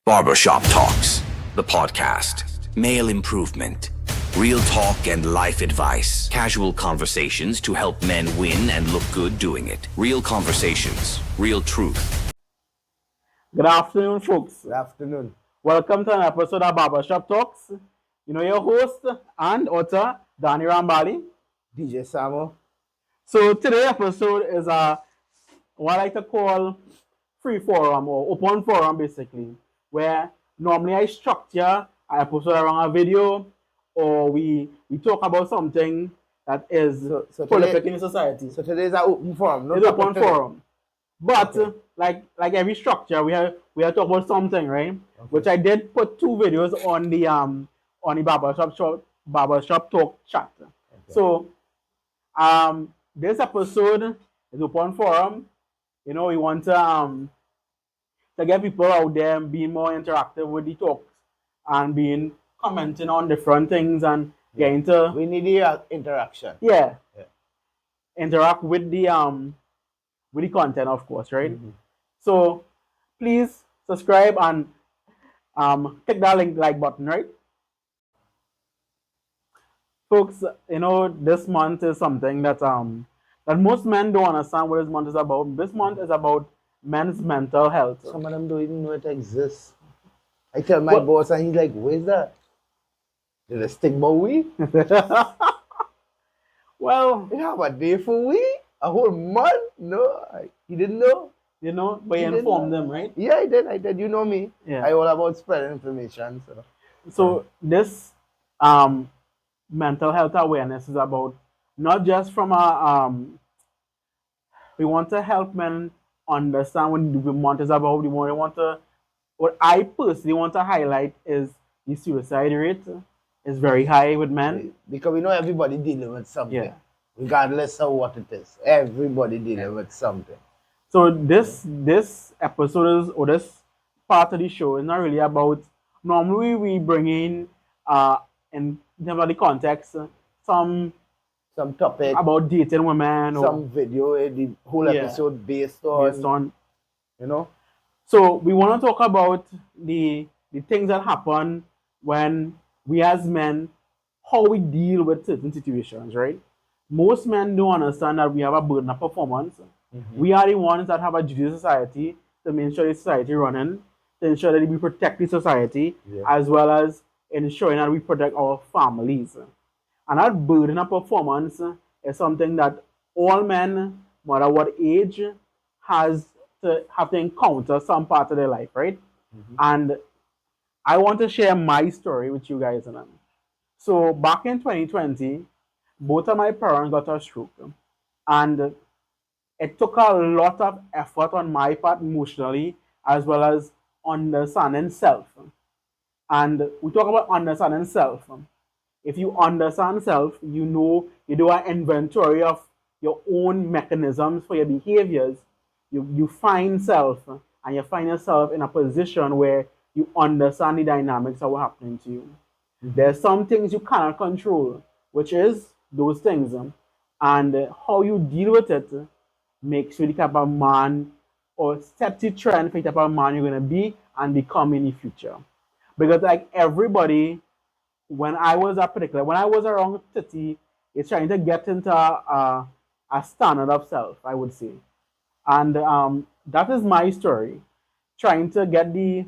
Barbershop Talkz, the podcast. Male improvement. Real talk and life advice. Casual conversations to help men win and look good doing it. Real conversations. Real truth. Good afternoon, folks. Good afternoon. Welcome to an episode of Barbershop Talkz. You know your host and author, Danny Rambali. DJ Samo. So today's episode is what I like to call free forum or open forum, basically, where normally I structure an episode around a video or we talk about something that is prolific in society. So today is an open forum. It's open forum. But like every structure, we have talk about something, right? Okay. Which I did put 2 videos on the Barbershop Talk chat. Okay. So this episode is open forum. You know, we want to get people out there being more interactive with the talks and being commenting on different things and getting to. We need the interaction. Yeah. Interact with the content, of course, right? Mm-hmm. So please subscribe and click that like button, right? Folks, you know, this month is something that most men don't understand what this month is about. This month is about men's mental health. Some of them don't even know it exists. I tell my boss and he's like, where's that? Did a stigma we? Well, you have a day for we? A whole month? No, he didn't know. You know, but you informed them, right? Yeah, I did. You know me. Yeah. I all about spreading information. So this mental health awareness is about not just from we want to help men understand what the month is about. What I personally want to highlight is the suicide rate is very high with men. Because we know everybody dealing with something. Regardless of what it is. Everybody dealing with something. So this episode or this part of the show is not really about, normally we bring in terms of the context, some topic about dating women, some video, the whole episode based on, you know. So we want to talk about the things that happen when we as men, how we deal with certain situations, right? Most men don't understand that we have a burden of performance. Mm-hmm. We are the ones that have a duty to society to make sure the society running, to ensure that we protect the society, as well as ensuring that we protect our families. And that burden of performance is something that all men, no matter what age, have to encounter some part of their life, right? Mm-hmm. And I want to share my story with you guys. So back in 2020, both of my parents got a stroke. And it took a lot of effort on my part emotionally, as well as understanding self. And we talk about understanding self. If you understand self, you know, you do an inventory of your own mechanisms for your behaviors. You find self, and you find yourself in a position where you understand the dynamics of what's happening to you. Mm-hmm. There's some things you cannot control, which is those things. And how you deal with it makes you the type of man or sets the trend for the type of man you're going to be and become in the future. Because like everybody, when I was around 30, it's trying to get into a standard of self, I would say. And that is my story. Trying to get the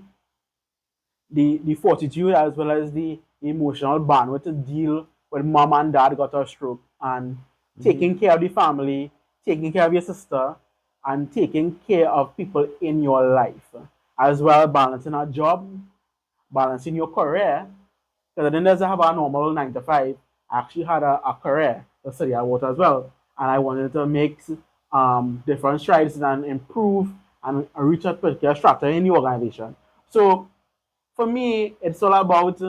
fortitude as well as the emotional bandwidth to deal when mom and dad got a stroke and taking care of the family, taking care of your sister, and taking care of people in your life, as well as balancing a job, balancing your career. Because I didn't just have a normal 9 to 5. I actually had a career to study about as well. And I wanted to make different strides and improve and reach a particular structure in the organization. So for me, it's all about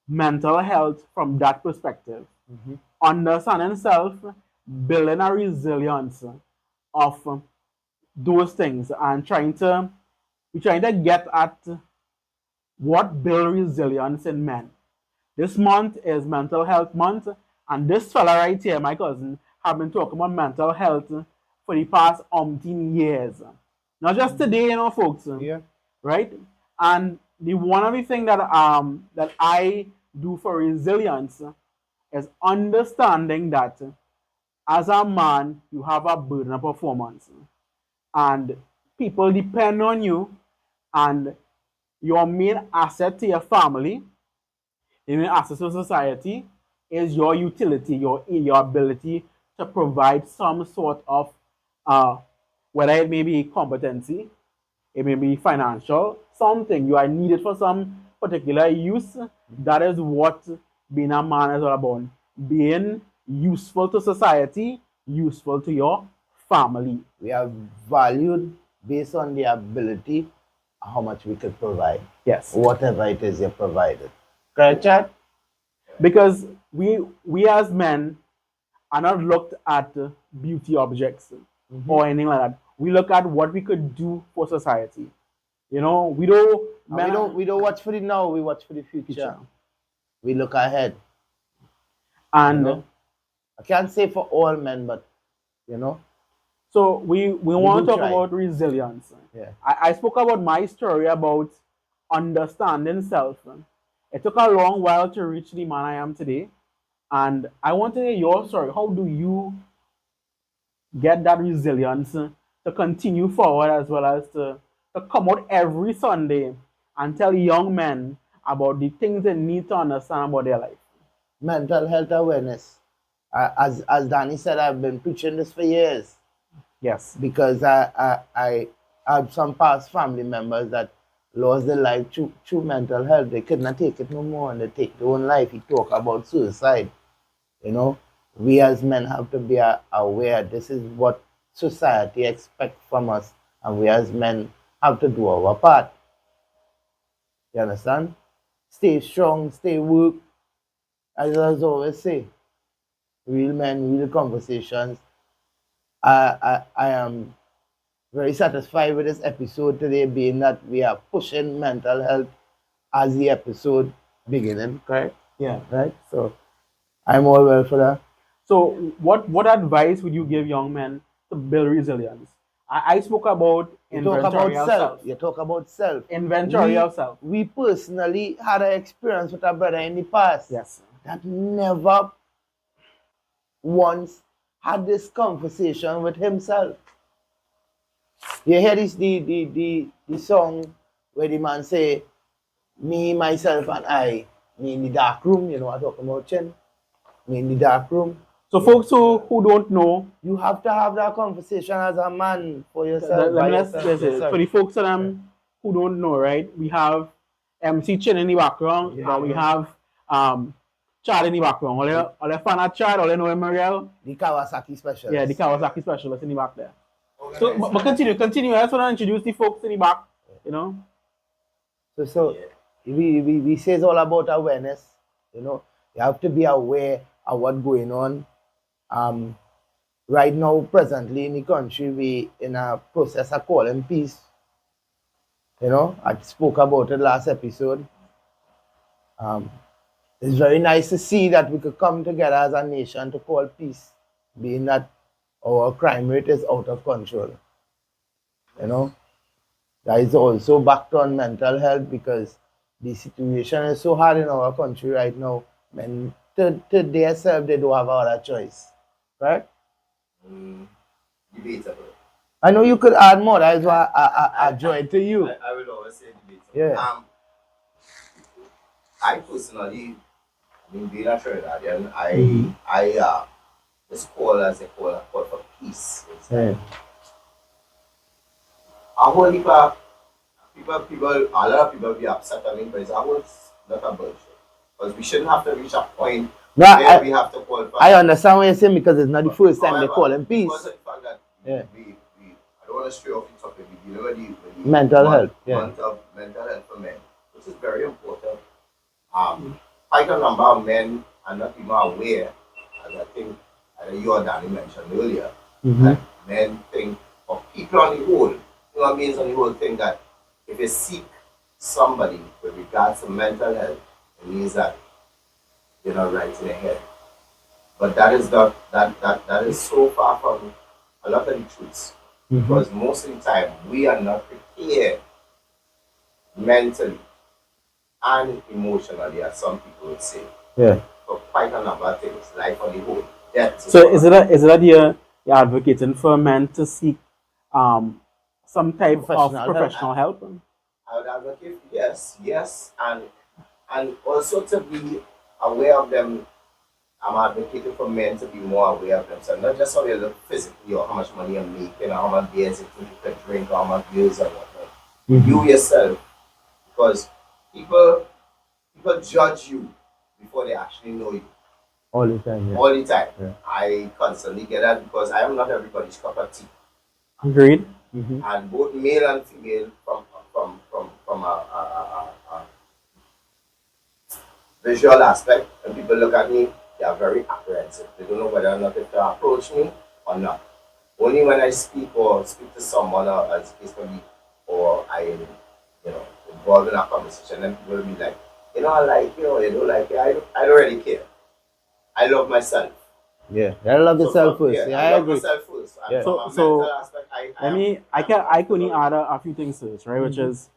mental health from that perspective. Mm-hmm. Understanding self, building a resilience of those things, and trying to get at what build resilience in men. This month is mental health month, and this fella right here, my cousin, have been talking about mental health for the past umpteen years. Not just today, folks. Yeah. Right? And the one of the things that I do for resilience is understanding that as a man, you have a burden of performance. And people depend on you, and your main asset to your family, your main asset to society is your utility, your ability to provide some sort of whether it may be competency, it may be financial, something you are needed for some particular use. That is what being a man is all about. Being useful to society, useful to your family. We are valued based on the ability, how much we could provide. Yes. Whatever it is you provided. Correct, Chad? Because we as men are not looked at beauty objects or anything like that. We look at what we could do for society. You know, we don't watch for the now, we watch for the future. We look ahead. And you know? I can't say for all men, but you know. So we want to talk about resilience. Yeah. I spoke about my story about understanding self. It took a long while to reach the man I am today. And I want to hear your story. How do you get that resilience to continue forward, as well as to come out every Sunday and tell young men about the things they need to understand about their life? Mental health awareness. As Danny said, I've been preaching this for years. Yes. Because I had some past family members that lost their life through mental health. They could not take it no more, and they take their own life. He talk about suicide. You know, we as men have to be aware. This is what society expects from us, and we as men have to do our part. You understand? Stay strong, stay work. As I always say, real men, real conversations. I am very satisfied with this episode today, being that we are pushing mental health as the episode beginning, correct? Yeah. Right? So I'm all well for that. So what advice would you give young men to build resilience? I spoke about inventory of self. You talk about self. Inventory of self. We personally had an experience with our brother in the past. Yes. That never once had this conversation with himself. You hear this the song where the man say, me, myself, and I, me in the dark room, you know what I'm talking about, Chen? Me in the dark room. So folks who don't know, you have to have that conversation as a man for yourself. For the folks who don't know, right? We have MC Chin in the background, but we have Chad in the background. All the fan at Chad, all they know him Mariel. The Kawasaki specialist. Yeah, the Kawasaki specialist in the back there. So, but continue. I just want to introduce the folks in the back, you know. So we say it's all about awareness, you know. You have to be aware of what's going on. Right now, presently in the country, we in a process of calling peace. You know, I spoke about it last episode. It's very nice to see that we could come together as a nation to call peace, being that our crime rate is out of control. You know, that is also backed on mental health, because the situation is so hard in our country right now. Men to themselves, they don't have other choice. Right? Debatable. I know you could add more. That's why I joined to you. I will always say debatable. Yeah. I personally, being a Trinidadian, I just call as a call for peace. Yeah. A whole heap of people, a lot of people be upset. But it's a whole lot of bullshit. Because we shouldn't have to reach a point where we have to call for. I understand what you're saying, because it's not the first time they call him peace. Because of the fact that I don't want to stray off the topic. We deal with the mental health. Month of mental health for men, which is very important. Quite a number of men are not even aware, as I think you or Danny mentioned earlier, that men think, or people on the whole, human beings on the whole, think that if you seek somebody with regards to mental health, it means that you're not right in the head. But that is so far from a lot of the truths. Because most of the time we are not prepared mentally and emotionally, as some people would say, Yeah. for quite a number of things, life on the whole. Death So is it that you're advocating for men to seek some type of Professional help. professional help? I would advocate yes, and also to be aware of them. I'm advocating for men to be more aware of themselves, not just how they look physically or how much money you're making or how much beers you think you can drink or how much beers and whatnot. You yourself, because people judge you before they actually know you. All the time. Yeah. All the time. Yeah. I constantly get that because I am not everybody's cup of tea. Agreed. And both male and female from a visual aspect, when people look at me, they are very apprehensive. They don't know whether or not if they approach me or not. Only when I speak to someone, or as the case may be, or I am, involved in a conversation, then people will be like, I like you, or you don't like you. I don't really care. I love myself. Yeah. I love yourself first. Yeah, I love agree. myself first. And Yeah. from a So mental aspect, I could only add a few things to this, right? Which is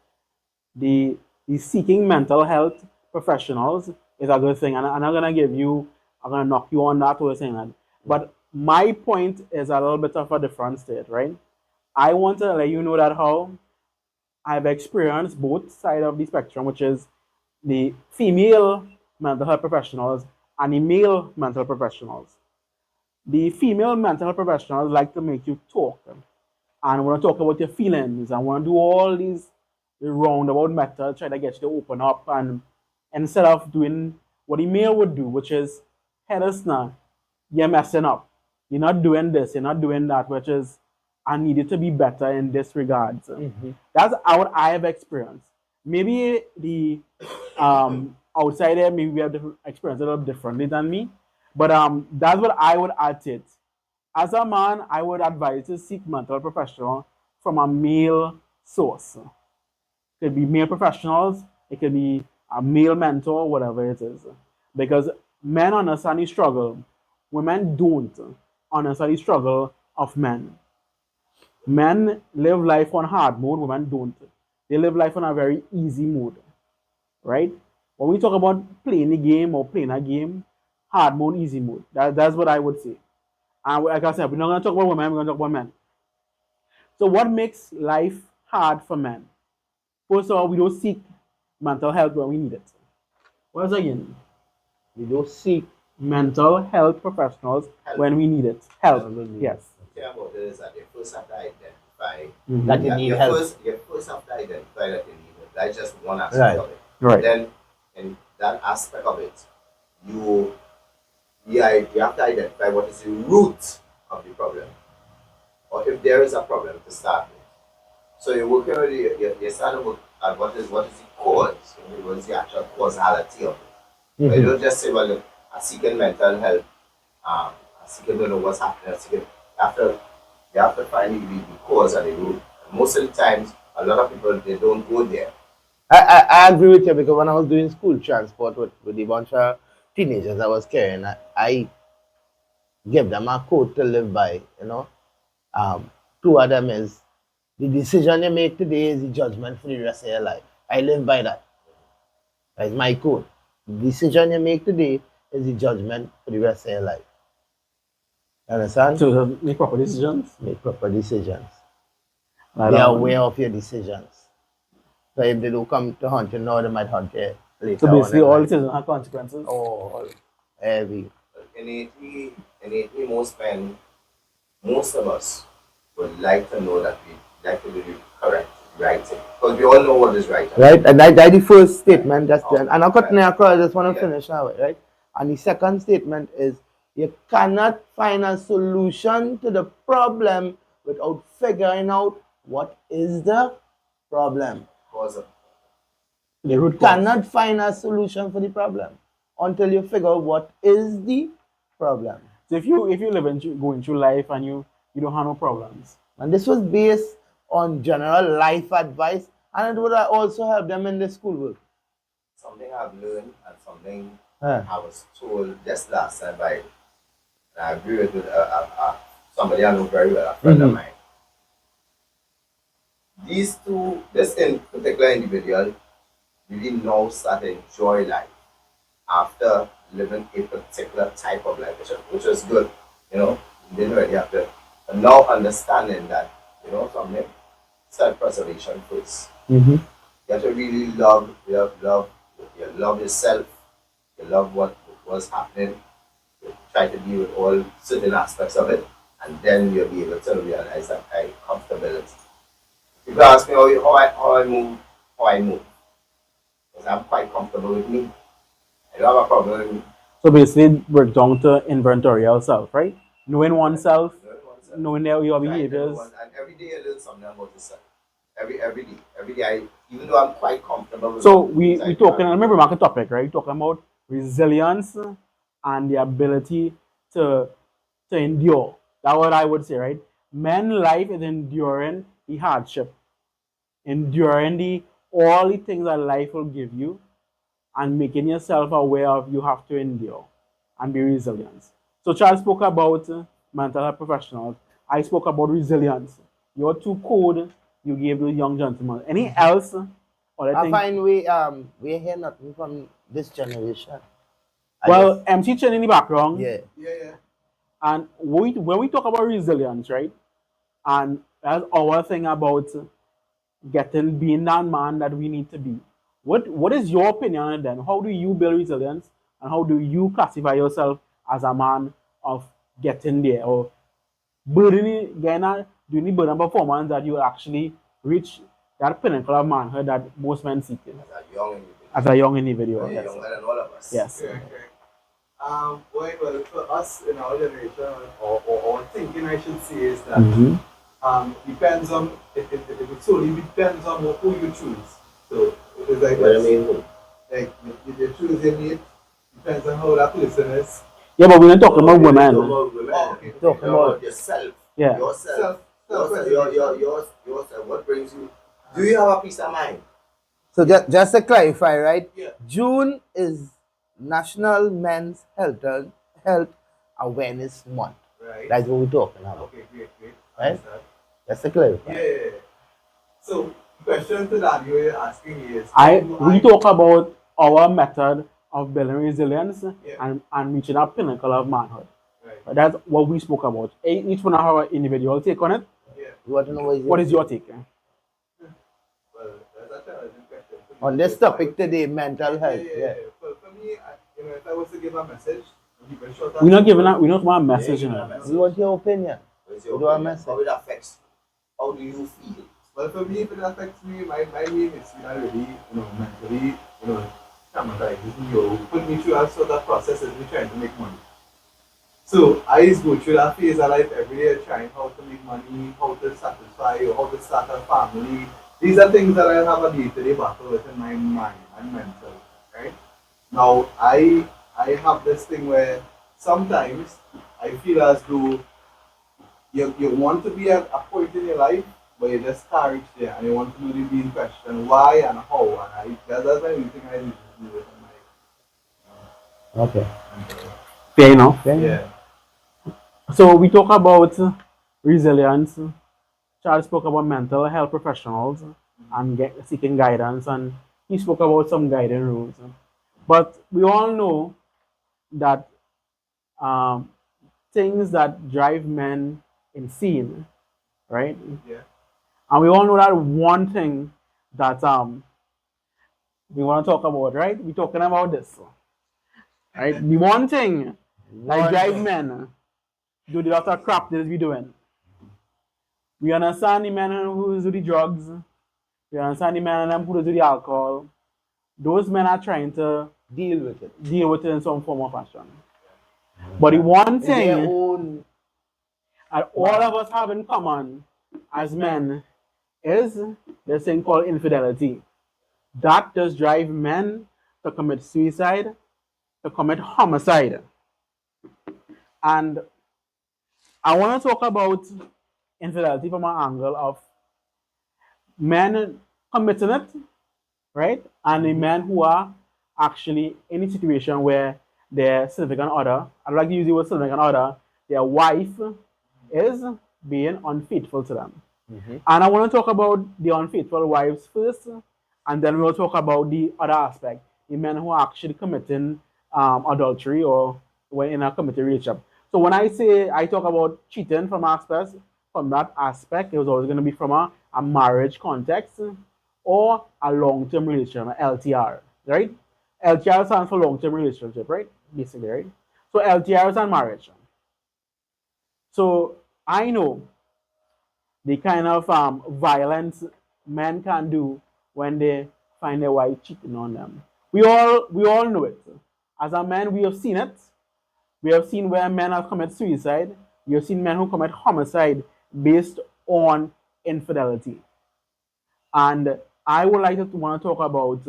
the seeking mental health professionals is a good thing, and I'm gonna knock you on that way saying that. But my point is a little bit of a different state, right? I want to let you know that how I've experienced both sides of the spectrum, which is the female mental health professionals and the male mental professionals. The female mental health professionals like to make you talk and want to talk about your feelings and want to do all these roundabout methods, try to get you to open up, and instead of doing what the male would do, which is, hey, listen, you're messing up. You're not doing this, you're not doing that, which is, I need you to be better in this regard. That's what I have experienced. Maybe the outsider, maybe we have different experience a little differently than me, but that's what I would add to it. As a man, I would advise to seek mental professional from a male source. It could be male professionals, it could be a male mentor, whatever it is. Because men understand the struggle. Women don't understand the struggle of men. Men live life on hard mode, women don't. They live life on a very easy mode, right? When we talk about playing the game or playing a game, hard mode, easy mode. That's what I would say. And like I said, we're not going to talk about women, we're going to talk about men. So, what makes life hard for men? First of all, we don't seek mental health when we need it. Once again, We don't seek. mental health professionals when we need it. Help, yes. The thing about this is that you first have to identify That you need help. You first have to identify that you need it. That's just one aspect Right. of it. Right. Then, in that aspect of it, you have to identify what is the root of the problem, or if there is a problem to start with. So you're working on you're starting to look at what is the cause, what is the actual causality of it. But you don't just say, well, look, I'm seeking mental health, I'm seeking to know what's happening, you have to find the cause and the root. And most of the times, a lot of people, they don't go there. I agree with you, because when I was doing school transport with the bunch of teenagers I was carrying, I give them a code to live by, Two of them is, the decision you make today is the judgment for the rest of your life. I live by that. That's my code. The decision you make today is the judgment for the rest of your life. Understand? So, make proper decisions. Make proper decisions. Right Be on. aware of your decisions. So if they don't come to hunt you now, they might hunt you later. So, basically, on in all life. decisions have consequences. Oh, heavy. Innately, most of us would like to know that we like to do the correct, right thing. Because we all know what is right. Right? And that's the first statement. That's Oh, and I'm cutting across. I just want to Yeah. finish now, right? And the second statement is, you cannot find a solution to the problem without figuring out what is the problem. Cause of The root cause. Cannot find a solution for the problem until you figure out what is the problem. So, if you going through life and you don't have no problems, And this was based on general life advice, and it would also help them in the schoolwork. something I've learned and something Huh. I was told just last time by, and I agree with somebody I know very well, a friend of mine. this in particular individual really now start to enjoy life after living a particular type of life, which was good, you know. You didn't really have to, but now understanding that, you know, something self-preservation first. Mm-hmm. You have to really love yourself. You love what was happening. You try to deal with all certain aspects of it, and then you'll be able to realize that I comfortability. People ask me how I move, because I'm quite comfortable with me. I don't have a problem with me. So basically, we're down to inventory yourself, right? Knowing oneself, You know, oneself. knowing your Trying to know behaviors. and every day I learn something about yourself. Every day, even though I'm quite comfortable with So the we things I we do, talking. I remember market topic, right? Talking about resilience and the ability to endure. That's what I would say, right? Men life is enduring the hardship, enduring the all the things that life will give you, and making yourself aware of you have to endure and be resilient. So Charles spoke about mental health professionals. I spoke about resilience. Your two code you gave the young gentleman. Any else? Or I I think find we hear nothing from this generation. well, MC Chen in the background. Yeah. yeah. And when we talk about resilience, right? And that's our thing about being that man that we need to be. What is your opinion on it then? How do you build resilience and how do you classify yourself as a man of getting there or building doing the burden performance that you actually reach that pinnacle of manhood that most men seek in As a young individual. as a young individual? You're Yes. younger than all of us. Yes. Well, for us in our generation, or thinking, I should say, is that Mm-hmm. depends on it solely depends on who you choose. So it's like What I this. mean, Like if you choose a mate, depends on how that person is. Yeah, but we're not talking about We're women. talking about women. Oh, okay. Talking You're about about yourself. Yeah. Yourself. Self-preservation. Yourself. What brings you? Do you have a peace of mind? So just to clarify, right? Yeah. June is National Men's Health Awareness Month. Right. That's what we're talking about. Okay, great. Right? Understand. Just to clarify. Yeah. So the question to that you're asking is We talk about our method of building resilience Yeah. and reaching that pinnacle of manhood. Right. That's what we spoke about. Each one have our individual take on it. Yeah. You want to know What is your take? Well, that's a challenging question. on this topic today, mental health? Yeah. For me, if I was to give a message, keep it short. We're not giving out. We don't want a message. Yeah, You know. give a message. We want your opinion. What's We your do our opinion? message. How it affects? How do you feel? Well, for me, if it affects me, my main is really, mentally, traumatizes me or put me through a sort of process as me trying to make money. So I used to go through that phase of life every day, trying how to make money, how to satisfy, or how to start a family. These are things that I have a day-to-day battle with in my mind and mental, right? Now, I have this thing where sometimes I feel as though you want to be at a point in your life, but you just can't reach there, and you want to really be in question why and how, and that's the only thing I need to do with my Okay. Fair enough. yeah. So we talk about resilience. Charles spoke about mental health professionals and seeking guidance, and he spoke about some guiding rules. But we all know that things that drive men insane, right? Yeah. And we all know that one thing that we want to talk about, right? We're talking about this, right? The one thing that drive men do the lot of crap that we doing. We understand the men who do the drugs. We understand the men who do the alcohol. Those men are trying to Deal with it. in some form of fashion. But the one In their thing own. that all of us have in common as men is this thing called infidelity. That does drive men to commit suicide, to commit homicide. And I want to talk about infidelity from an angle of men committing it, right? And the men who are actually in a situation where their significant other, I'd like to use the word significant other, their wife is being unfaithful to them. And I want to talk about the unfaithful wives first, and then we'll talk about the other aspect, the men who are actually committing adultery or when in a committed relationship. So when I say I talk about cheating from that aspect, it was always going to be from a marriage context or a long-term relationship, a LTR, right? LTR stands for long-term relationship, right? Basically, right? So LTR is on marriage. So I know the kind of violence men can do when they find their wife cheating on them. We all know it. As a man, we have seen it. We have seen where men have committed suicide. We have seen men who commit homicide based on infidelity. And I would like to want to talk about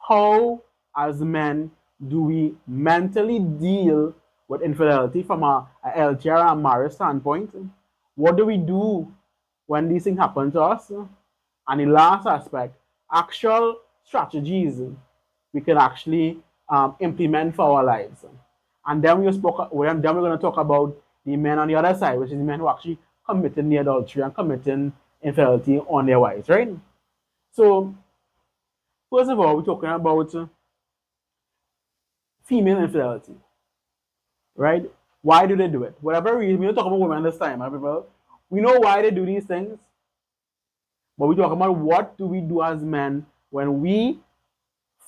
how, as men, do we mentally deal with infidelity from a LTR and marriage standpoint? What do we do when these things happen to us? And the last aspect, actual strategies we can actually implement for our lives. And then we're going to talk about the men on the other side, which is the men who actually committing the adultery and committing infidelity on their wives, right? So, first of all, we're talking about female infidelity, right? Why do they do it? Whatever reason, we don't talk about women this time, right, people? We know why they do these things, but we talk about what do we do as men when we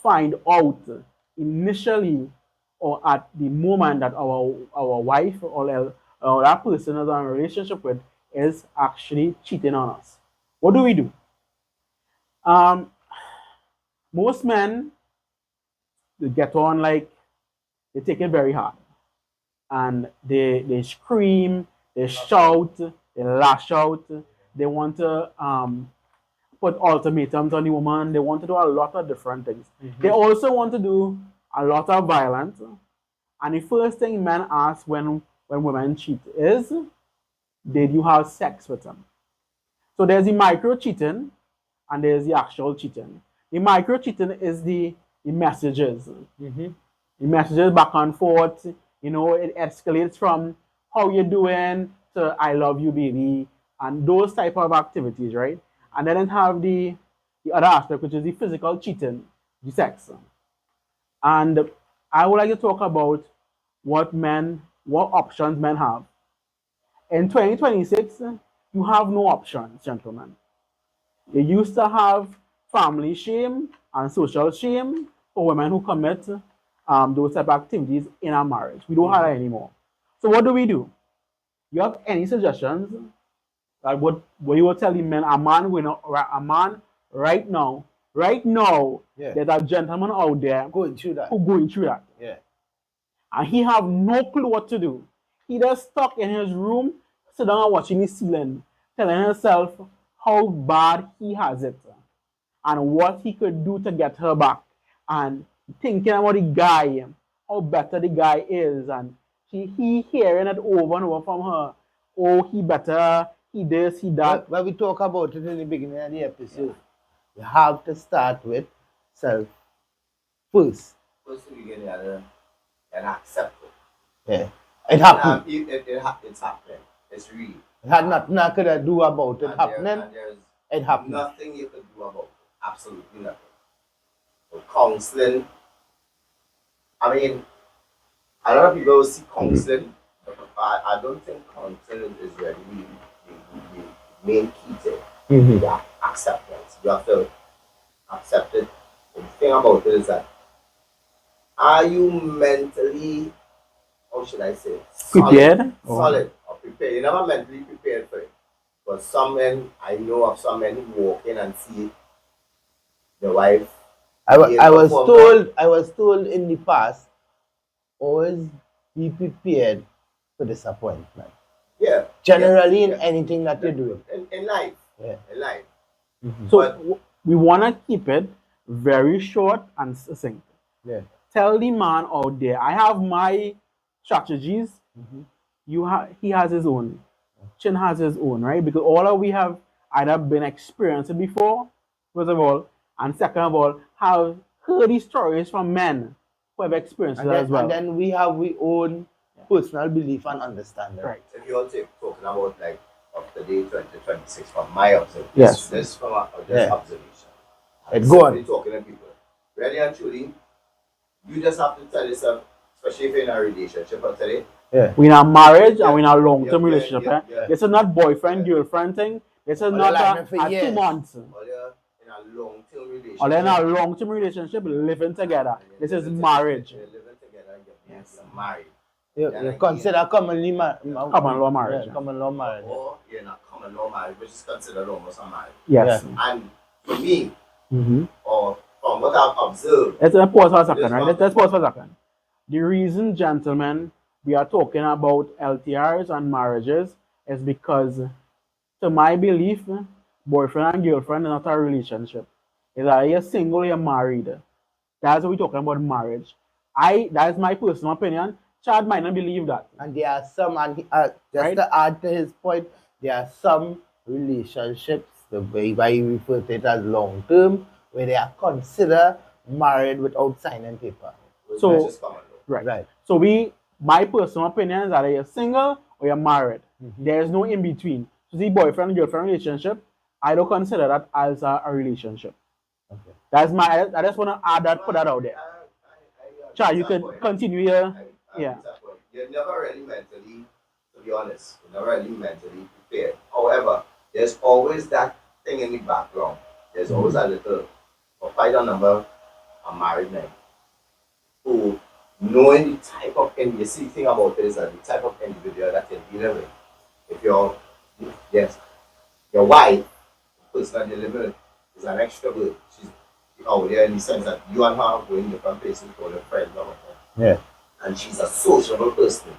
find out initially or at the moment that our wife or that person that we're in a relationship with is actually cheating on us. What do we do? Most men, they get on like they take it very hard, and they scream, they shout, they lash out, they want to put ultimatums on the woman. They want to do a lot of different things. They also want to do a lot of violence. And the first thing men ask when women cheat is, did you have sex with them? So there's the micro cheating and there's the actual cheating. The micro cheating is the messages. The messages back and forth. You know, it escalates from how you doing to I love you, baby, and those type of activities, right? And then it have the other aspect, which is the physical cheating, the sex. And I would like to talk about what options men have. In 2026, you have no options, gentlemen. You used to have family shame and social shame for women who commit those type of activities in our marriage. We don't have that anymore. So what do we do? You have any suggestions that what you will tell the men, a man right now, there's a gentleman out there Going through that. who going through that. Yeah. And he have no clue what to do. He just stuck in his room, sit down and watching the ceiling, telling himself how bad he has it and what he could do to get her back. And thinking about the guy, how better the guy is, and he hearing it over and over from her. Oh, he better, he this, he that. When we talk about it in the beginning of the episode, you have to start with self first. First, you get the and accept it. Yeah. It happened. It's happening. It's real. It had nothing I could do about it happening. There's It happened. nothing you could do about it. Absolutely nothing. So counseling. I mean, a lot of people see counseling, but I don't think counseling is really the main key to that acceptance. You have to accept it. The thing about it is that, are you mentally, how should I say, Prepared? Solid or prepared. You're never mentally prepared for it. But some men, I know of some men who walk in and see the wife. I was told in the past, always be prepared for disappointment. Yeah. Generally in anything that you do. In life. Yeah. In life. So we want to keep it very short and succinct. Yeah. Tell the man out there, I have my strategies. He has his own. Chin has his own, right? Because all of we have either been experienced it before, first of all, and second of all, have heard these stories from men who have experienced it as well. And then we have our own personal belief and understanding. Right. If you're talking about like of the day 2026 from my observation. Yes. This from Yeah. observation. It's good. Talking to people. Really and truly, you just have to tell yourself, especially if you're in a relationship today. Yeah. We're in a marriage and we're in a Yeah, long-term yeah, relationship. yeah, eh? yeah. This is not boyfriend-girlfriend thing. This is Or not like for a 2 years. months. Or you're in a long-term relationship. Or in a long-term relationship, living together. This is marriage. You're living together, you're married. You consider common Common law marriage. Yeah, common law marriage. Or you're in a common law marriage, which is considered almost a marriage. Yes. And for me, Mm-hmm. or from what I've observed, Let's pause for a second, right? Let's pause for a second. The reason, gentlemen, we are talking about LTRs and marriages is because, to my belief, boyfriend and girlfriend is not a relationship. It's either you're single or you're married. That's what we're talking about marriage. That is my personal opinion. Chad might not believe that. And there are some, and just Right. to add to his point, there are some relationships, the way why he refer to it as long term, where they are considered married without signing paper. So- which is common law. Right. So my personal opinion is that you're single or you're married. There is no in between. So the boyfriend and girlfriend relationship, I don't consider that as a relationship. Okay. That's I just want to add that, put that out there. Chad, you can continue here. Yeah. You're never really mentally, to be honest, you're never really mentally prepared. However, there's always that thing in the background. There's always a little, or quite a number of married men who, knowing the type of, and you see the thing about it is that the type of individual that you're dealing with, if your wife, the person that you're living with, is an extrovert, she's out there in the sense that you and her are going different places with all your friends or whatever. Yeah. And she's a sociable person.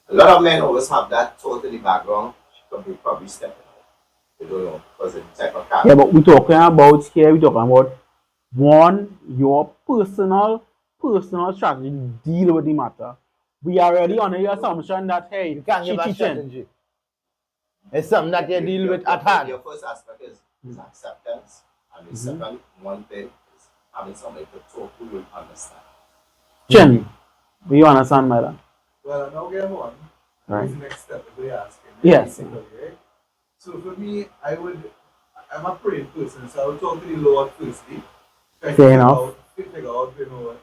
A lot of men always have that thought in the background. She could be probably stepping out. They don't know because of the type of character. Yeah, but we're talking about here, we're talking about one, your personal strategy to deal with the matter. We are already under the assumption that, hey, You can't she give a cheating. strategy. It's something that you deal with at Your hand. first aspect is acceptance. And the second one thing is having somebody to talk who will understand. Chin, do you understand, madam? Well, now we have one. Right. What's the next step that we're asking? Yes. Basically, right? So for me, I'm a praying person, so I would talk to the Lord firstly. Fair enough. Figure out, to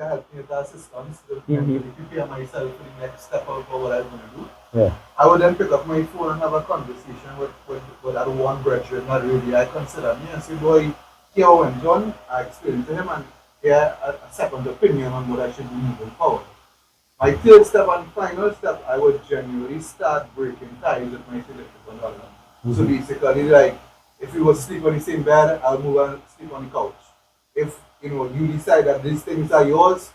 help me with the assistance, to mentally prepare myself for the next step of what I'm going to do. Yeah. I would then pick up my phone and have a conversation with that one brethren that really I consider me and say, boy, here I went on, I explained to him and here a second opinion on what I should do moving forward. My third step and final step, I would genuinely start breaking ties with my significant other. So basically, like, if we were to sleep on the same bed, I'll move and sleep on the couch. If you decide that these things are yours,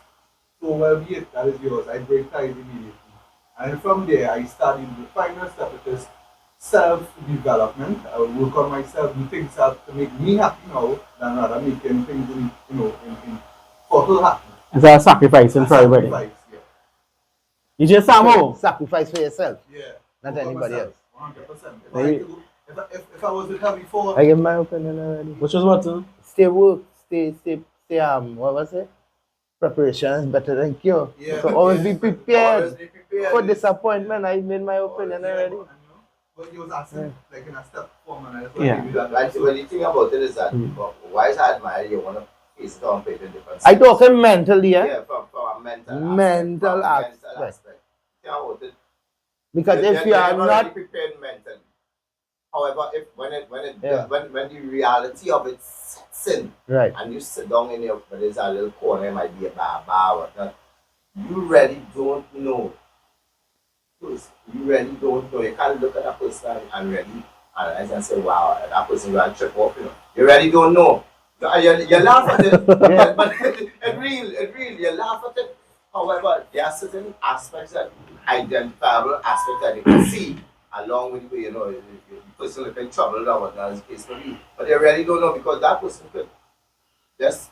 so well be it, that is yours. I break ties immediately. And from there, I started the final step, which is self-development. I will work on myself, do things that to make me happy now, than rather making things for her happy. It's a sacrificing for everybody. Sacrifice, yeah. You just Samo. Sacrifice for yourself, Yeah. not Work on anybody myself, else. 100%. If I was with her before, I give my opinion already. Which is what? Huh? Stay work, stay what was it? Preparation is better than cure. yeah, So always be yeah. prepared Always be prepared. for disappointment. I made my opinion Yeah, already. but you was asking like in a step form, and I just Yeah. want to give you that. Right, so when you think about it is that, why is I admire you want to face it on paper different I talking mentally, Yeah, from a mental aspect. Mental from a aspect. mental aspect. Think about it. Because if you are never not, really prepared mentally. However, if when Yeah. when the reality of it sets in right, and you sit down in your there's a little corner, it might be a bar or whatnot, you really don't know. Because you really don't know. You can't look at a person and really analyze and say, wow, that person will trip off, You really don't know. You laugh at it, but it real, you laugh at it. However, there are certain aspects that identifiable aspects that you can see along with the person looking troubled or whatnot is the case for me. But they really don't know because that person could just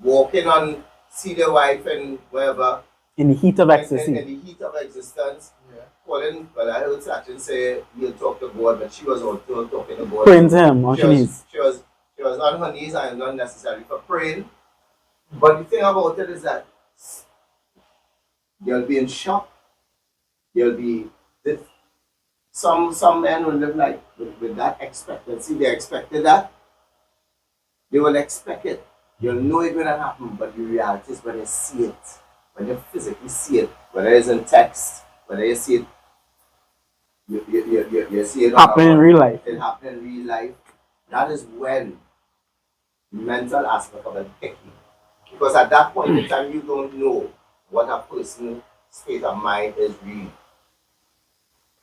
walk in and see their wife and wherever In the heat of in ecstasy. the heat of existence. Yeah. Calling, well, I heard Sachin say he'll talk to God, but she was also talking to God. Praying to him on her knees. She was on her knees and not necessarily for praying. But the thing about it is that you'll be in shock. You'll be some men will live like with that expectancy. They expected that. They will expect it. You'll know it's gonna happen, but the reality is when you see it, when you physically see it, whether it's in text, whether you see it, you see it Happen in real life. It happen in real life. That is when the mental aspect of it kicks in. Because at that point in time, you don't know what a person's state of mind is really.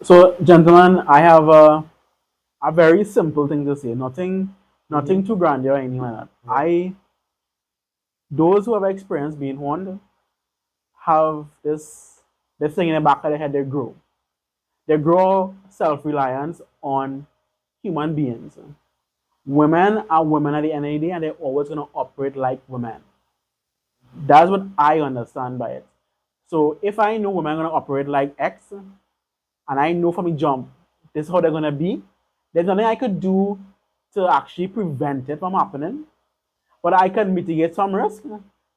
So, gentlemen, I have a very simple thing to say. Nothing too grand or anything like that. Those who have experienced being horned have this thing in the back of their head. They grow. They grow self-reliance on human beings. Women are women at the end of the day, and they're always going to operate like women. That's what I understand by it. So if I know women are going to operate like X, and I know from the jump, this is how they're going to be, there's nothing I could do to actually prevent it from happening, but I can mitigate some risk.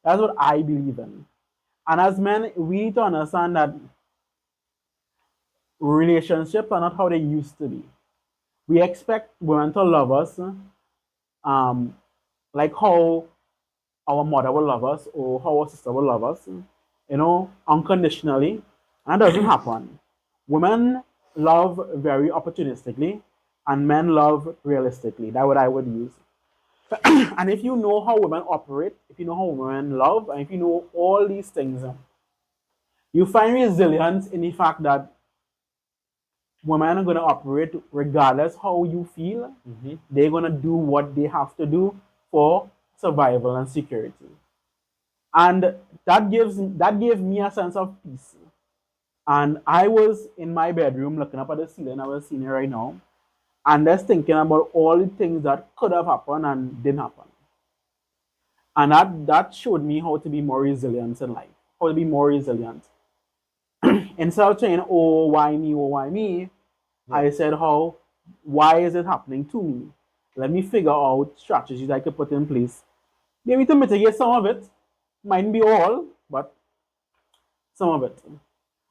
That's what I believe in. And as men, we need to understand that relationships are not how they used to be. We expect women to love us like how our mother will love us or how our sister will love us, unconditionally. And that doesn't happen. Women love very opportunistically, and men love realistically. That's what I would use. And if you know how women operate, if you know how women love, and if you know all these things, you find resilience in the fact that women are going to operate regardless how you feel. They're going to do what they have to do for survival and security. And that gave me a sense of peace. And I was in my bedroom looking up at the ceiling. I was seeing it right now. And just thinking about all the things that could have happened and didn't happen. And that showed me how to be more resilient in life. How to be more resilient. Instead of saying, oh, why me? Yeah. I said, why is it happening to me? Let me figure out strategies I could put in place. Maybe to mitigate some of it. Mightn't be all, but some of it.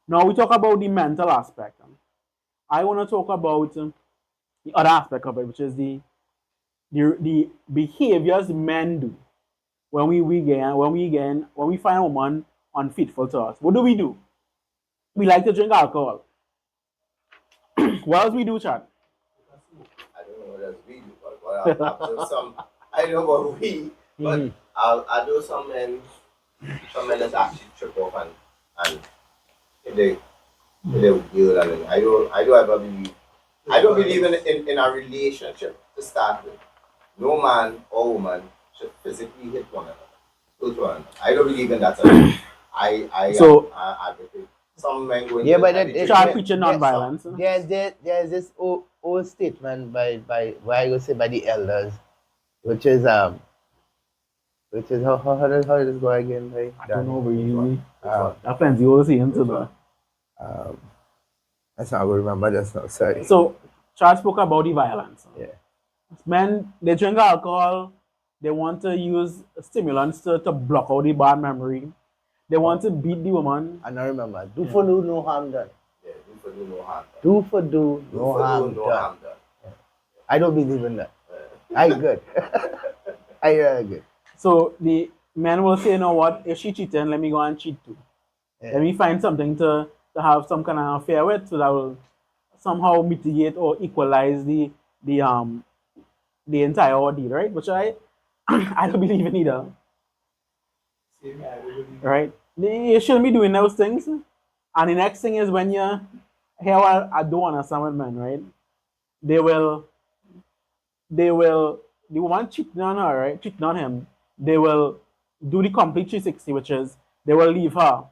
Now we talk about the mental aspect. I want to talk about the other aspect of it, which is the behaviors men do when we find a woman unfaithful to us. What do? We like to drink alcohol. What else we do, Chad? I don't know what else we do, but I do some. I know what we, but I do some men that actually trip off and they deal. And I don't believe in a relationship to start with. No man or woman should physically hit one another. I don't believe in that. I advocate. Some men go into but try preaching non-violence. There's this old statement by the elders, which is how does it go again? Right? I don't know, really. That depends. You always see into the. That's not going to remember just now. Sorry. So Charles spoke about the violence. Yeah. Men, they drink alcohol. They want to use stimulants to block out the bad memory. They want to beat the woman. And I remember, do for do, no harm done. Yeah, do for do, no harm done. Do for do, no harm done. Yeah. I don't believe in that. I good. I good. So the men will say, you know what, if she cheating, let me go and cheat too. Yeah. Let me find something to have some kind of affair with, so that will somehow mitigate or equalize the entire ordeal, right? Which I don't believe in either. Right? You shouldn't be doing those things. And the next thing is when you hear what I don't understand with men, right? The one cheating on her, right? Cheating on him, they will do the complete 360, which is they will leave her.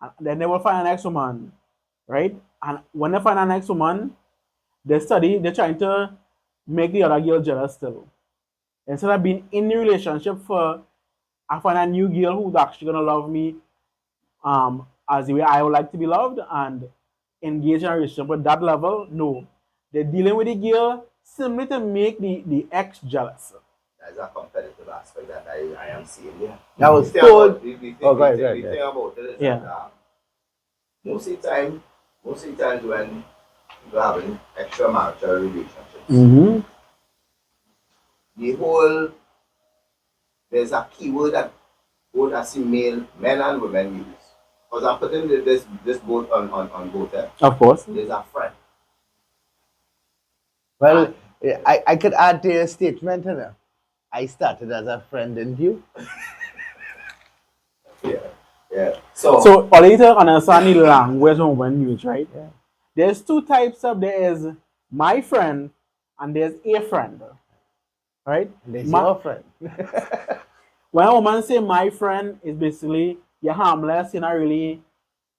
And then they will find an next woman, right? And when they find a next woman, they're trying to make the other girl jealous still. Instead of being in the relationship I find a new girl who's actually gonna love me as the way I would like to be loved and engage in a relationship with that level. No. They're dealing with the girl simply to make the ex jealous. That's a competitive aspect that I am seeing. Yeah. That was told. The thing about it is Yeah. that most of the times when people having extramarital relationships. Mm-hmm. The whole, there's a keyword that both I see men and women use. Because I'm putting this both on both ends. Of course. There's a friend. Well, I could add to your statement, you know. I started as a friend, didn't you? Yeah. So So, all you need to understand the language when women use, right? Yeah. There's two types of, there is my friend and there's a friend, right? There's Ma- your friend. When a woman say my friend, is basically you're harmless, you're not really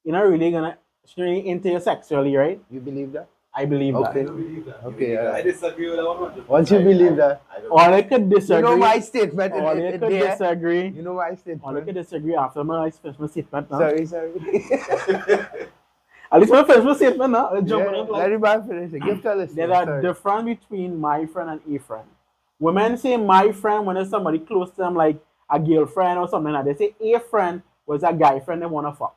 gonna, she's not really into you sexually, right? You believe that? I believe I Okay. don't believe that. Okay, I disagree with that 100%. Once you believe that, I don't Or they could disagree. you know my statement. Or they could disagree. You know my Or they statement. could disagree after my first statement. Now. Sorry. At least my first statement now. Let's jump on Yeah, it. let Like, the man finish it. Give to listen. there's a difference between my friend and a friend. Women say my friend when it's somebody close to them, like a girlfriend or something like that. They say a friend was a guy friend they want to fuck.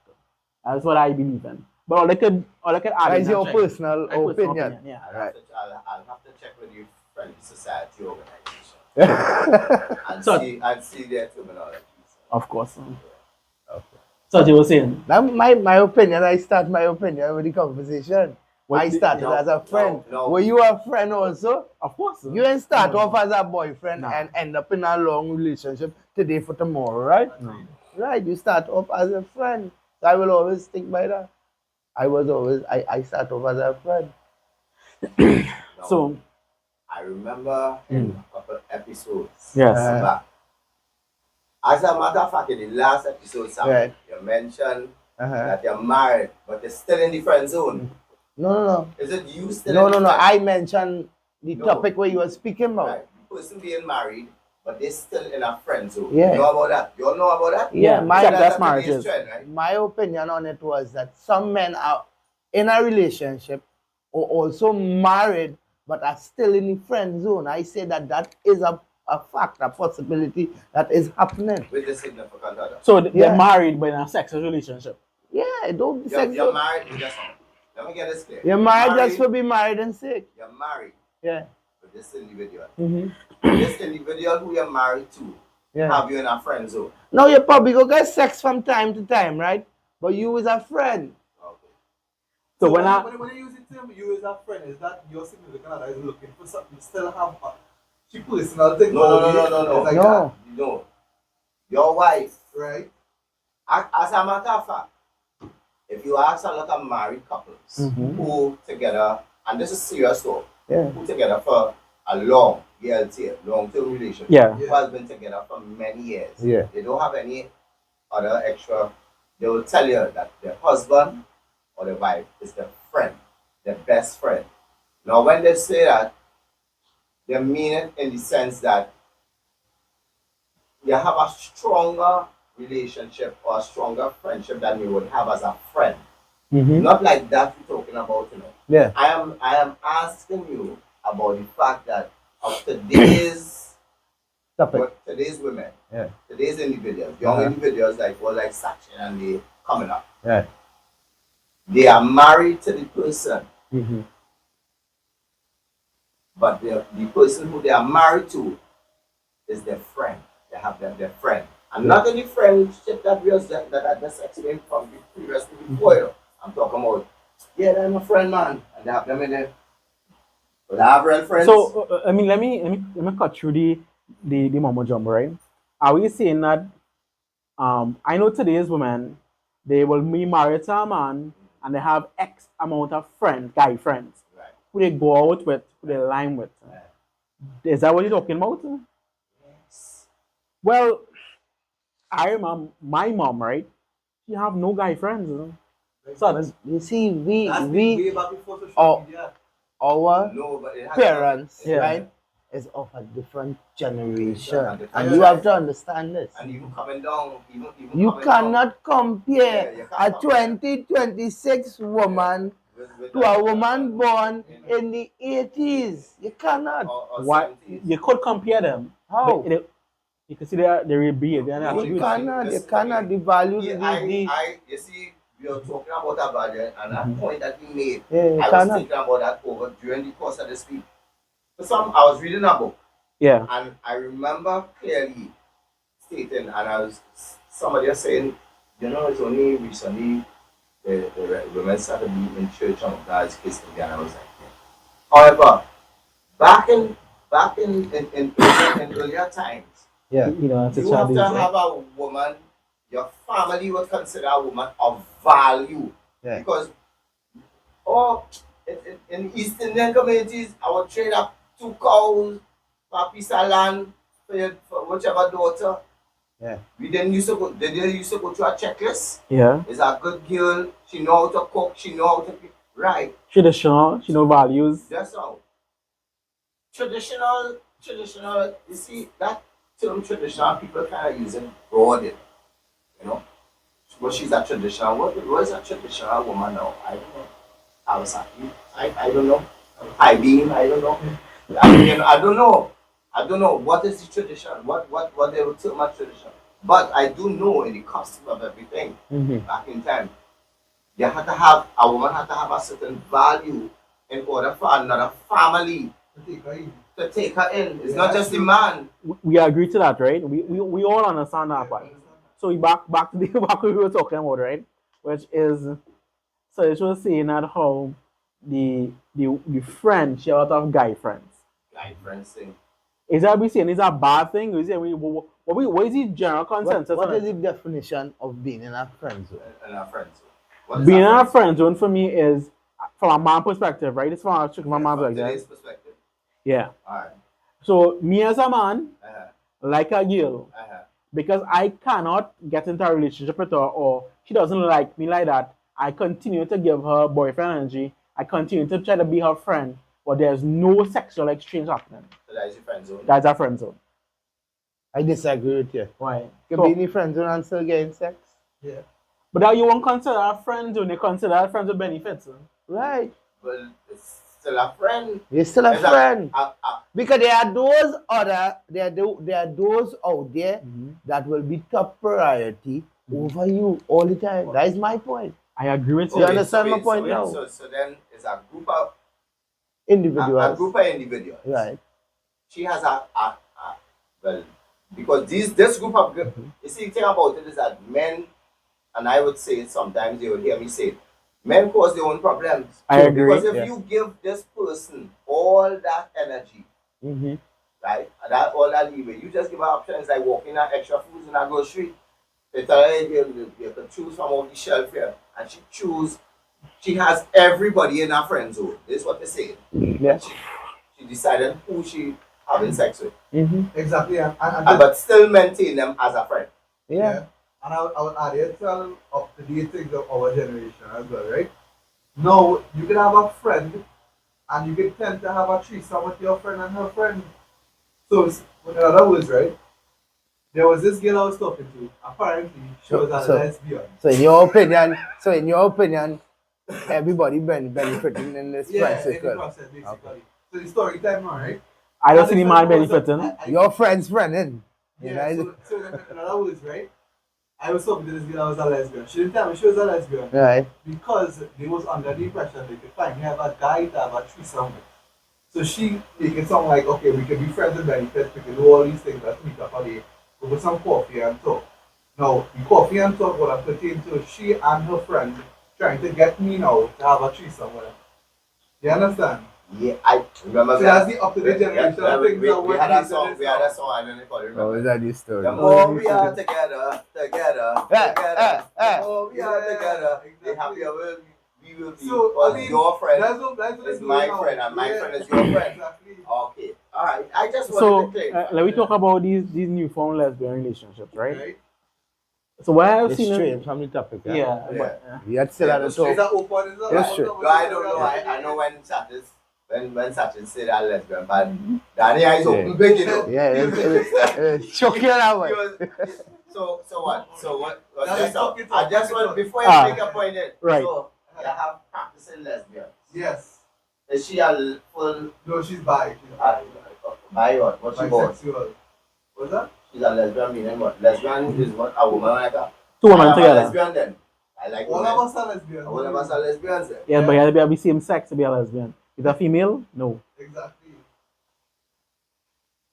That's what I believe in. But all they could add That's in your that, personal my personal opinion. Yeah. I'll have to check with you Friendly Society organization and see their terminology. Of course. Okay. So what you were saying? Now, my opinion, I start my opinion with the conversation. What I the- started no, as a friend. no. Were you a friend also? Of course. You didn't start No. off as a boyfriend No. and end up in a long relationship today for tomorrow, right? No. Right, you start off as a friend. So I will always stick by that. I start off as a friend. Now, So I remember in a couple episodes yes. back. As a matter of fact, in the last episode, Sam, Right. you mentioned Uh-huh. that you're married, but you're still in the friend zone. No. Is it you still No, in no, the no. friend I mentioned the No. topic where you were speaking about. Right. The person being married, but they're still in a friend zone. Yeah. You know about that? You all know about that? Yeah, my, Except that's today's marriages. trend, right? my opinion on it was that some men are in a relationship or also married but are still in the friend zone. I say that is a fact, a possibility that is happening. With the significant other. So Yeah. they're married but in a sexual relationship. Yeah, don't be You're sexual. married with this one. Let me get this clear. You're married just for be married and sick. You're married Yeah. with this individual. Mm-hmm. This individual who you're married to Yeah. have you in a friend zone. Now you probably go get sex from time to time, right? But you is a friend. Okay. So when when you use the term you as a friend, is that your significant other is looking for something, still have a she personal thing? No. It's like No. No. Your wife, that, right? as a matter of fact, if you ask a lot of married couples Mhm. who together, and this is serious talk, Yeah. who together for a long long-term relationship, Yeah. who has been together for many years, Yeah. they don't have any other extra, they will tell you that their husband or their wife is their friend, their best friend. Now, when they say that, they mean it in the sense that you have a stronger relationship or a stronger friendship than you would have as a friend. Mm-hmm. Not like that we're talking about, you know. Yeah. I am asking you about the fact that of today's Topic. today's women, Yeah. today's individuals, young Uh-huh. individuals like Sachin and they coming up. Yeah. They are married to the person, Mm-hmm. but the person who they are married to is their friend. They have their friend. And not any friendship that I just explained from the previously before. You know. I'm talking about, yeah, they're my friend, man. And they have them in there. But I have real friends. So I mean, let me cut through the mumbo jumbo, right? Are we saying that I know today's women, they will be married to a man and they have X amount of friends, guy friends, Right. who they go out with, who they line with. Right. Is that what you're talking about? Yes. Well, I remember my mom, right? She have no guy friends. You know? So that's, You see, That's we way back before social Oh. media. our No, but it has parents, Yeah. right, is of a different generation. Yeah. And you have to understand this. And even coming down, even You coming cannot compare Yeah, you a can't compare. 2026 woman down with to a woman born in the 80s. You cannot. or why 70s. you could compare them. How? But you can see their behavior and You attributes. cannot. You Listen, cannot. The value, Yeah, the you see, we were talking about that budget, and that point that you made, Yeah, I was thinking about that over during the course of this week. I was reading a book, Yeah. and I remember clearly stating, and somebody was saying, it's only recently the women started meeting in church and guys kissing me, and I was like, yeah. However, back in earlier times, Yeah. You know, that's a you have to challenge. have a woman, your family would consider a woman of value. Yeah. Because, in East Indian communities, I would trade up 2 cows for a piece of land for whichever daughter. Yeah. They didn't used to go through a checklist. Yeah. Is a good girl, she know how to cook, she know how to cook. Right. Traditional, she know values. That's all. Traditional, you see, that term traditional, people kind of use it broadly, But she's a traditional, what is a traditional woman now? I don't know. I don't know. High beam, I don't know. I don't know. What is the tradition? What they would term as tradition? But I do know in the costume of everything, back in time, a woman had to have a certain value in order for another family to take her in. It's not just the man. We agree to that, right? We all understand that part. So we back to the back we were talking about, right? Which is, so it was saying that how the friend, she had a lot of guy friends. Guy friends thing. Is that we saying is a bad thing? Is it what is the general consensus? What on is it? the definition of being in a friend zone? And our friends. What is Being in our a friend zone for me is from a man perspective, right? It's from a man from perspective. today's perspective. Yeah. Alright. So me as a man, Uh-huh. like a girl, because I cannot get into a relationship with her or she doesn't like me like that, I continue to give her boyfriend energy. I continue to try to be her friend, but there's no sexual exchange happening. So that is your friend zone. That's a friend zone. I disagree with you. Why? You So- can be in a friend zone and still getting sex. Yeah. But now you won't consider a friend zone, you consider a friend with benefits. Right. But it's still a friend. You're still a It's friend. a- Because there are those out there that will be top priority over you all the time. That is my point. I agree with you. You understand my so point wait, now? So then it's a group of Individuals. a group of individuals. Right. She has well, because this group of you see, the thing about it is that men, and I would say sometimes you will hear me say, men cause their own problems. I agree. Because if you give this person all that energy, right, and all that leeway, you just give her options like walking out extra foods in a grocery. They tell her you can choose from all the shelf here, and she has everybody in her friend zone. This is what they say. Yeah. She decided who she having sex with, Exactly. but still maintain them as a friend. Yeah. And I would add it to up to date things of our generation as well, right? Now, you can have a friend and you can tend to have a threesome with your friend and her friend. So, in other words, right? There was this girl I was talking to. Apparently, she was a lesbian. So in your opinion, everybody benefiting in this friend In the circle. process, basically. So the story time now, right? I don't see the And man friend was benefiting. Your friend's friend, Yeah, so in other words, right? I was talking to this girl, I was a lesbian. She didn't tell me she was a lesbian. Right. Because they was under the impression they could finally have a guy to have a threesome with. So she make it sound like, okay, we can be friends and benefits, we can do all these things, let's meet up a day, go for some coffee and talk. Now, the coffee and talk what I pertain to she and her friend trying to get me now to have a threesome with them. You understand? Yeah, I remember So that's the up-to-date generation of things we that went had a into song, this we had a now. song, I don't know if I remember. Oh, is that your story? The more we are together, the more we are Yeah, together, the exactly. happier we will be. So, Because I mean, your friend that's what is they do my now. friend and my Yeah, friend is your friend. Exactly. Okay, alright. I just So wanted to claim. let me talk about these newfound lesbian relationships, right? Right? So what I've It's seen, straight from the topic. yeah, Yeah. but, We had still at the Is top. that open? Is that Yes, open? sure. No, I don't know. I know when Satin said that lesbian, but Danny eyes open big, you know. Yeah, it's shocking that way. So what? Now Just you talk it I up, just talk it want up. before you Ah, make a point in. right. So you have practicing lesbian. Yes. Is she a full No, she's bi. She's uh, bi. by what she was? Bisexual. What's that? She's a lesbian meaning what? Lesbian is what a woman like a two women I am a together. lesbian then. I like All women. of us are lesbians. All of us are lesbians. Eh? Yeah, but you have to be same sex to be a lesbian. Is a female? No. Exactly.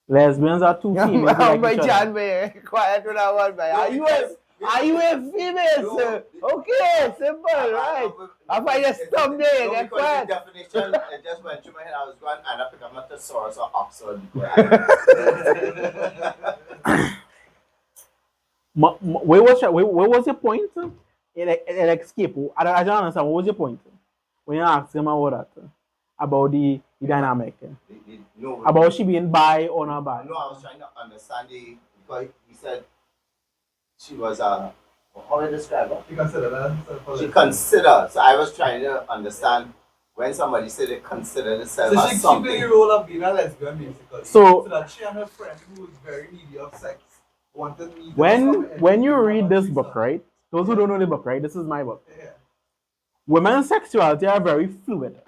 Lesbians are two females who Oh like my each other. John, man, quiet with that one, man. Are you a female, sir? Okay, simple, right? I find a stump there, get because quiet. the definition, it just went through my head. I was going, and I pick up my thesaurus or Oxford. Where was your point? It escape. I don't understand. What was your point when you asked him about that? About the dynamic. No, About she being bi or not bi. no, I was trying to understand because he said she was a, how do you describe her? You consider that? She considered. So I was trying to understand when somebody said they consider themselves So as she something. played the role of being a lesbian basically. So that she and her friend who was very needy of sex wanted me to when you read this book, right? Those who don't know the book, right? This is my book. Yeah. Women's sexuality are very fluid.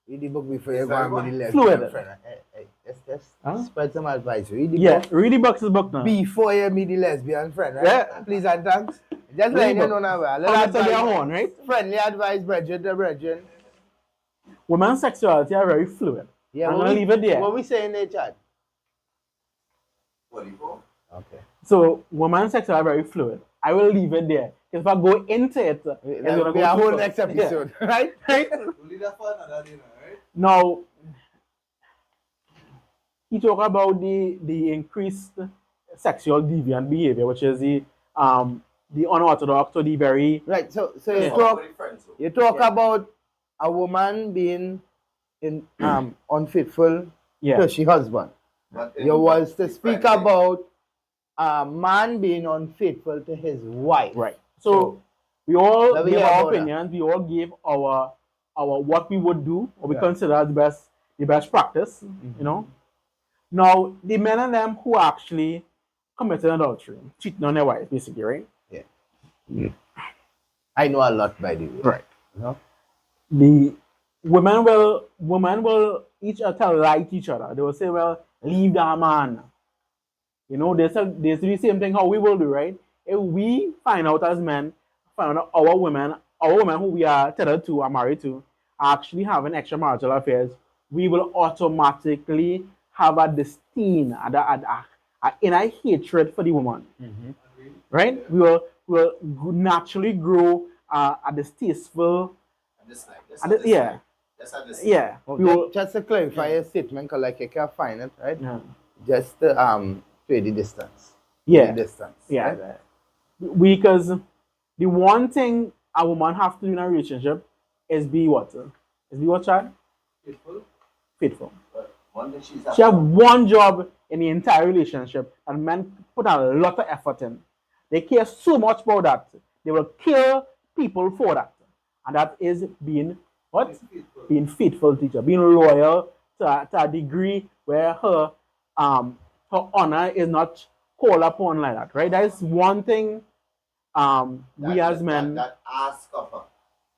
Read the book before you go and with the Fluid. lesbian friend. Hey, let's Huh? spread some advice. Read the Yeah, book read the book. This book now. before you meet the lesbian friend, right? Yeah. Please and thanks. Just Read letting the you book. know now, man. How Little to their advice, own, right? friendly advice, brethren to brethren. Women's sexuality are very fluid. Yeah, I'm gonna leave it there. What we say in the chat? What do you call? Okay. So women's sexuality are very fluid. I will leave it there. If I go into it, it's That will be a whole next episode, right? Right? We'll leave that for another day now, right? Now, he talk about the increased sexual deviant behavior, which is the unorthodox or the very Right. So Yeah. you talk Yeah. about a woman being unfaithful yeah. to she husband. You was to speak about a man being unfaithful to his wife. Right. So we all let me gave hear our about that. opinions. We all gave our what we would do or we Yeah. consider as the best practice. You know. Now the men and them who actually committed adultery, cheating on their wife, basically, right? Yeah. I know a lot, by the way. Right. You know? The women will each tell lie to each other. They will say, "Well, leave that man." You know, there's the same thing how we will do, right? If we find out as men, find out our women who we are tethered to, are married to, are actually having extramarital affairs, we will automatically have a disdain, a inner hatred for the woman, right? We will naturally grow a distasteful, yeah. Yeah. Well, We will, just to clarify your statement, because like you can find it, right? yeah. Just to create the distance. Yeah. The distance. Yeah. Right? Because the one thing a woman have to do in a relationship is be what? Is be what, child? Faithful. She have one job in the entire relationship, and men put a lot of effort in. They care so much about that. They will kill people for that. And that is being what? Being faithful to each other, being loyal to a degree where her honor is not called upon like that, right? That is one thing we as men. That ask of her.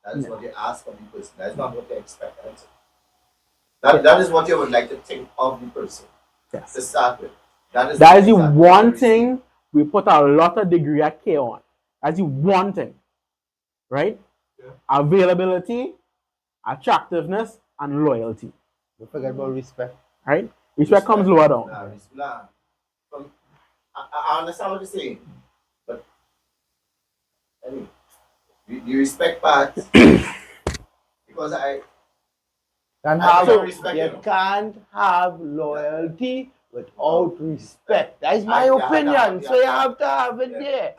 That is what you ask of the person. That is not what they expect. That is what you would like to think of the person. Yes. To start with. That is the one thing we put a lot of degree of care on. That's the one thing, right? Yeah. Availability, attractiveness, and loyalty. Don't forget about respect. Right? Respect comes lower down. I understand what you're saying, but anyway, the respect part, because You can't have loyalty without respect. That is my opinion. So you have to have it there.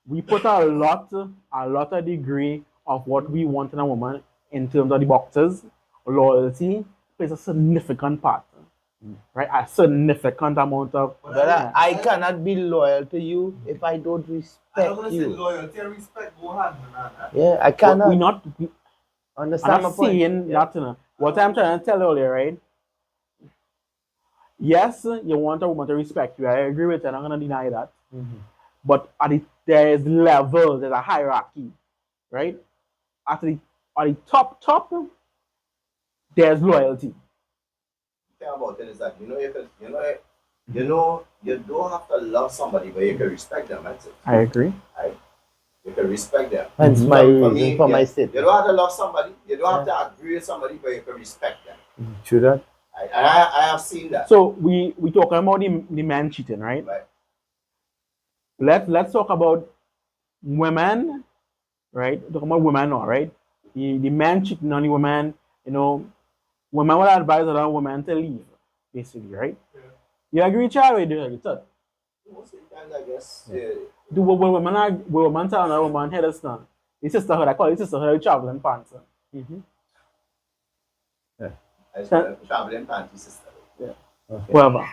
We put a lot of degree of what we want in a woman in terms of the boxes. Loyalty plays a significant part, right? A significant amount of. But I cannot be loyal to you if I don't I was respect going to say you. loyalty and respect go hand in hand. Yeah, I cannot. We Understand I'm my not point? saying Yeah. that. What I'm trying to tell you earlier, right? Yes, you want a woman to respect you. I agree with you. I'm not going to deny that. But there is levels. There's a hierarchy, right? At the top, there's loyalty. The thing about it is that you don't have to love somebody, but you can respect them. That's it. I agree. Right? You can respect them. Hence my For reason for my you statement. don't have to love somebody. You don't have to agree with somebody, but you can respect them. True that. I have seen that. So we talking about the man cheating, right? Right. Let's talk about women, right? Talking about women now, right? The man cheating on the woman, you know, women would advise other women to leave, basically, right? Yeah. You agree, Charlie? Do you agree? So, Most of the times, I guess. do when women tell another woman, hey, that's not. The sisterhood, I call it sisterhood traveling pants. Mm-hmm. I spent traveling panty sister. Yeah. Okay. Whatever.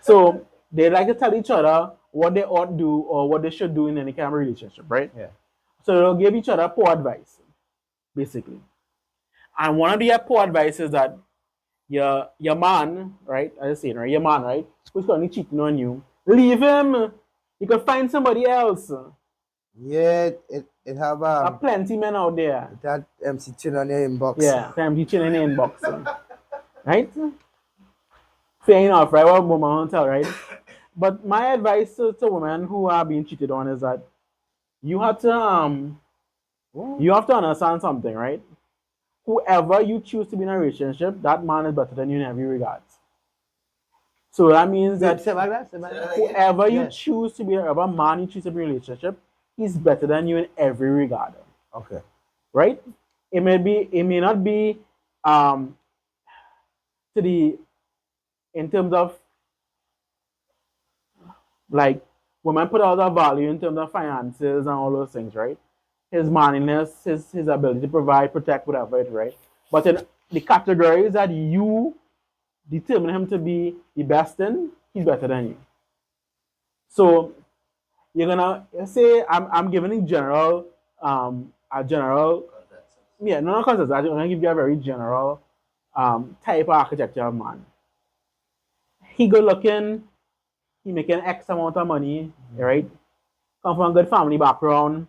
So they like to tell each other what they ought to do or what they should do in any kind of relationship, right? Yeah. So they'll give each other poor advice, basically. And one of the poor advice is that your man, right? I was saying, right? Your man, right? Who's currently cheating on you, leave him. You can find somebody else. Yeah, it have There are plenty men out there. that MC Chin on your inbox. Yeah, time teaching in the inbox. Right? Fair enough, right? What woman won't tell, right? But my advice to women who are being cheated on is that you have to understand something, right? Whoever you choose to be in a relationship, that man is better than you in every regard. So that means that whoever you choose to be, whoever man you choose to be in a relationship, he's better than you in every regard. Okay. Right? It may not be in terms of like women put out a value in terms of finances and all those things, right? His manliness, his ability to provide, protect, whatever it, right? But in the categories that you determine him to be the best in, he's better than you. So you're gonna say I'm giving a general yeah, no context. I'm gonna give you a very general type of architecture of man. He good looking, he making X amount of money, right? Come from a good family background.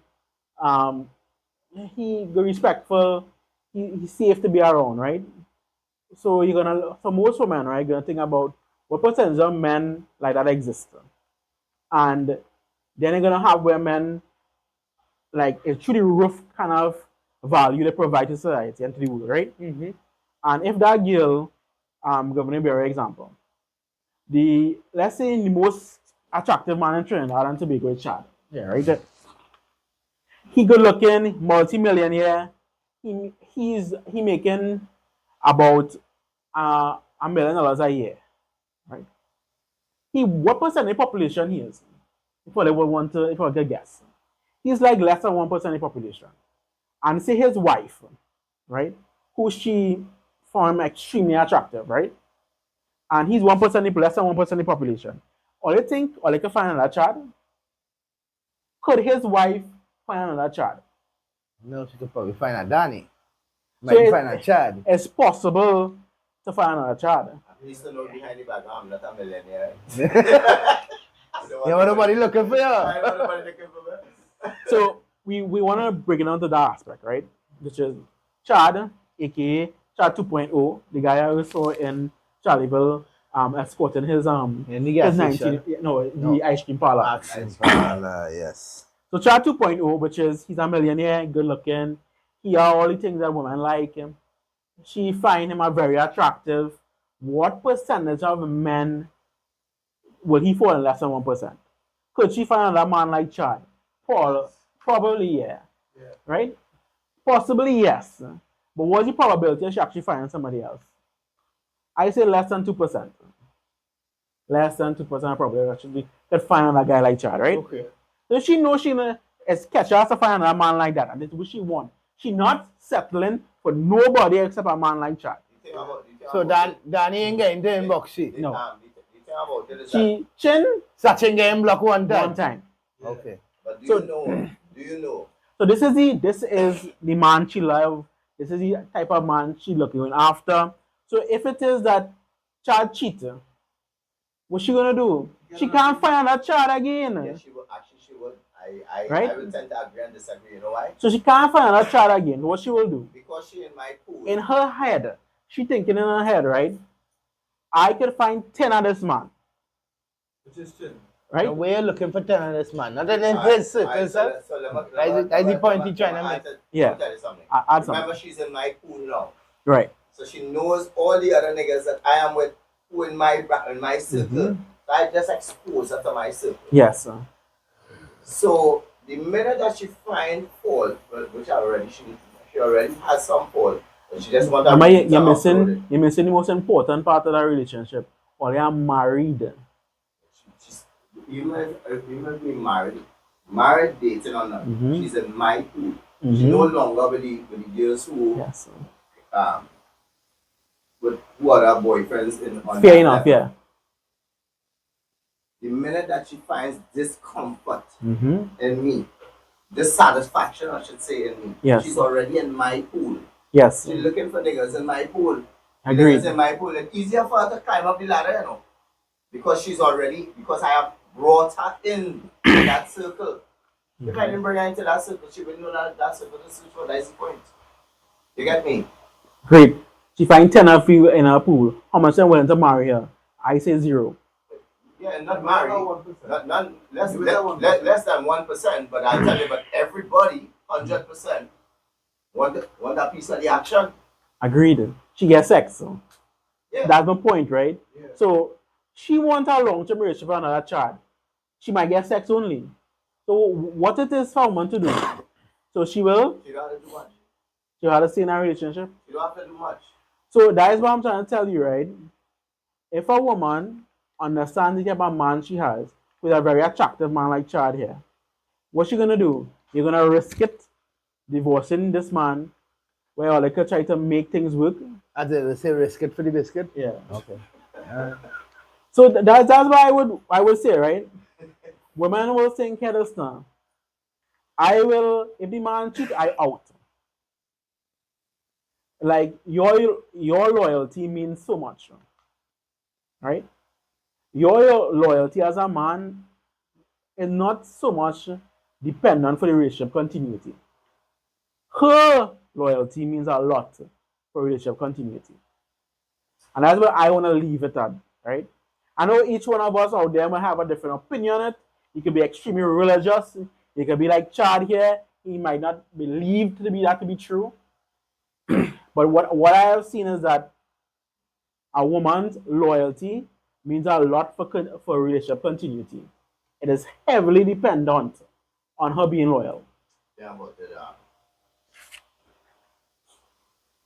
He good respectful, he's safe to be around, right? So most women, right, gonna think about what percentage of men like that exist. And then you're gonna have women like a truly rough kind of value they provide to society and to the world, right? Mm-hmm. And if that girl, giving a better example, let's say the most attractive man in Trinidad and Tobago is Chad. Yeah, right. He good looking, multi-millionaire. He making about $1 million a year, right? What percent of the population he is? If I get guess, he's like less than 1% of the population. And say his wife, right, who she found extremely attractive, right? And he's 1% less than 1% of the population. Or you think, or like can find another child? Could his wife find another child? No, she could probably find a Danny. So Might find a Chad. It's possible to find another child. At least to know behind the background, I'm not a millionaire. Yeah, nobody looking for you. Nobody looking for me. So we want to break it down to that aspect, right? Which is Chad, aka Chad 2.0, the guy I saw in Charlieville, escorting his his 19, the ice cream parlor. Yes. So Chad 2.0, which is he's a millionaire, good looking, he are all the things that women like him. She find him a very attractive. What percentage of men will he fall in less than 1%? Could she find another man like Chad? Probably yeah. Right? Possibly yes. But what's the probability she actually finds somebody else? I say less than 2%. Less than 2% probably actually could find another guy like Chad, right? Okay. So she knows she is catch her to find another man like that, and that's what she wants. She not settling for nobody except a man like Chad. So Danny ain't getting the inbox sheet. No. She, Sachin getting blocked one time. One time. Okay. but do So- you know? So this is the man she love. This is the type of man she looking after. So if it is that Chad cheater, what's she gonna do? She can't find another Chad again. Yes, she would. Actually, she would. I Right? would tend to agree and disagree. You know why? So she can't find another Chad again. What she will do? Because she in my pool. In her head, she thinking in her head, right? I could find 10 of this man. Which is chin. right? The way you're looking for telling this man, not in Alright, his circle, alright, sir. That's the point he's trying to make. Yeah. Let me tell you something. Add Remember, something. she's in my pool now. Right. So she knows all the other niggas that I am with who in my circle. So I just expose her to my circle. Yes, sir. So the minute that she finds fault, which she already has some fault, but she just wants Remember, to you're missing the most important part of that relationship. Or you're married. She's, even being married, dating or not, she's in my pool. She's no longer with the girls who Yes, sir. with who are her boyfriends on Fair that enough, level. yeah. The minute that she finds discomfort Mm-hmm. in me, dissatisfaction, I should say, in me, Yes. she's already in my pool. Yes. She's looking for niggas in my pool. Agreed. Niggas in my pool. It's easier for her to climb up the ladder, you know, because I have brought her in that circle. If I didn't bring her into that circle, she wouldn't know that circle to switch for. That's the point. You get me? Great. She find 10 of you in her pool. How much them willing to marry her? I say 0. Yeah, not married. 1%. Not less, Give it that 1%. less than 1%, but I tell you, but everybody, 100%, want that piece of the action. Agreed. She gets sex. So. Yeah. That's my point, right? Yeah. So she wants a long-term relationship with another child. She might get sex only. So what it is for a woman to do? So she will. You don't have to do much. She will have to stay in a relationship. You don't have to do much. So that is what I'm trying to tell you, right? If a woman understands the type of man she has, with a very attractive man like Chad here, what's she gonna do? You're gonna risk it, divorcing this man, where all could try to make things work. As they say, risk it for the biscuit. Yeah. Okay. So that's what I would say, right? Women will think here this now. I will, if the man cheat, I out. Like your loyalty means so much, right? Your loyalty as a man is not so much dependent for the relationship continuity. Her loyalty means a lot for relationship continuity. And that's where I want to leave it at, right? I know each one of us out there might have a different opinion on it. You could be extremely religious. You could be like Chad here. He might not believe that to be true. But what I have seen is that a woman's loyalty means a lot for relationship continuity. It is heavily dependent on her being loyal. Yeah, but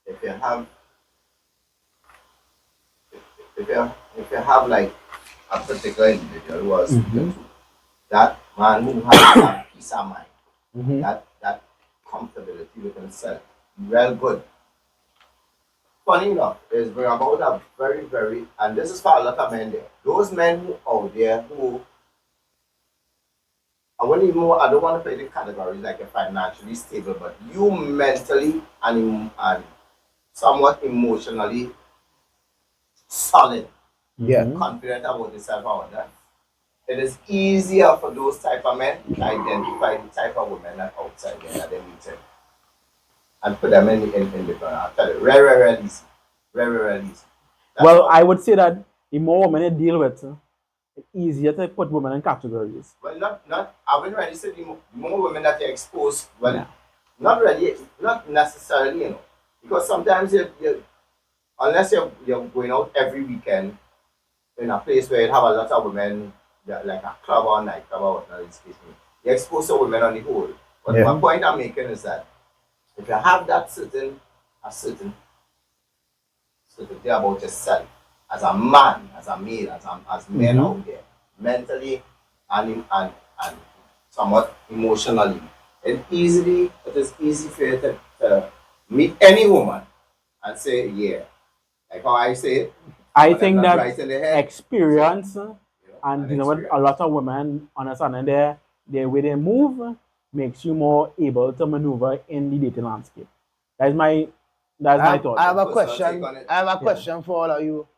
if you have like a particular individual who has that man who has that peace of mind, that comfortability with himself, real good. Funny enough, is about a very, very, and this is for a lot of men there. Those men who out there who, I don't want to play the categories like you're financially stable, but you mentally and somewhat emotionally solid, confident about yourself out there. It is easier for those type of men to identify the type of women that outside there that they meet and put them in the corner. I'll tell you, very easy. Very easy. Well, I would say that the more women you deal with, it's easier to put women in categories. Well, not. I wouldn't really say the more women that you expose. Well, not necessarily, because sometimes you unless you're going out every weekend in a place where you have a lot of women, like a club or nightclub or whatnot, you expose the women on the whole. But my point I'm making is that if you have that certain certainty about yourself as a man, as a male, as men out there, mentally and somewhat emotionally, it is easy for you to meet any woman and say, yeah. Like how I say it. I think that right in the head, experience and dealing with a lot of women understanding their way they move makes you more able to maneuver in the dating landscape. That's my thought. I have a question. I have a question for all of you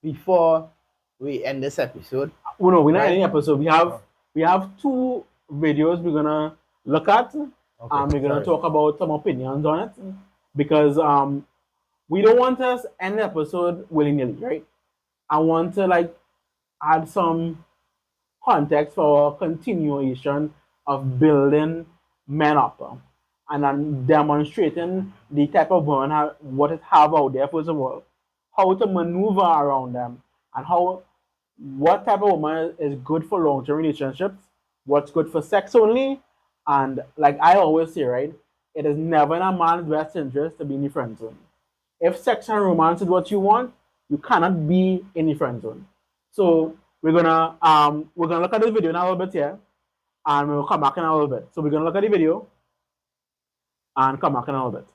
before we end this episode. Oh, no, we're not ending the episode. We have 2 videos we're gonna look at. We're gonna talk about some opinions on it because we don't want us end the episode willy-nilly, right? I want to add some context for continuation of building men up and then demonstrating the type of women what it have out there, first of all, how to maneuver around them, and how what type of woman is good for long-term relationships, what's good for sex only, and like I always say, right, it is never in a man's best interest to be in the friend zone. If sex and romance is what you want, you cannot be in the friend zone. So we're gonna look at this video in a little bit here, and we'll come back in a little bit. So we're gonna look at the video and come back in a little bit.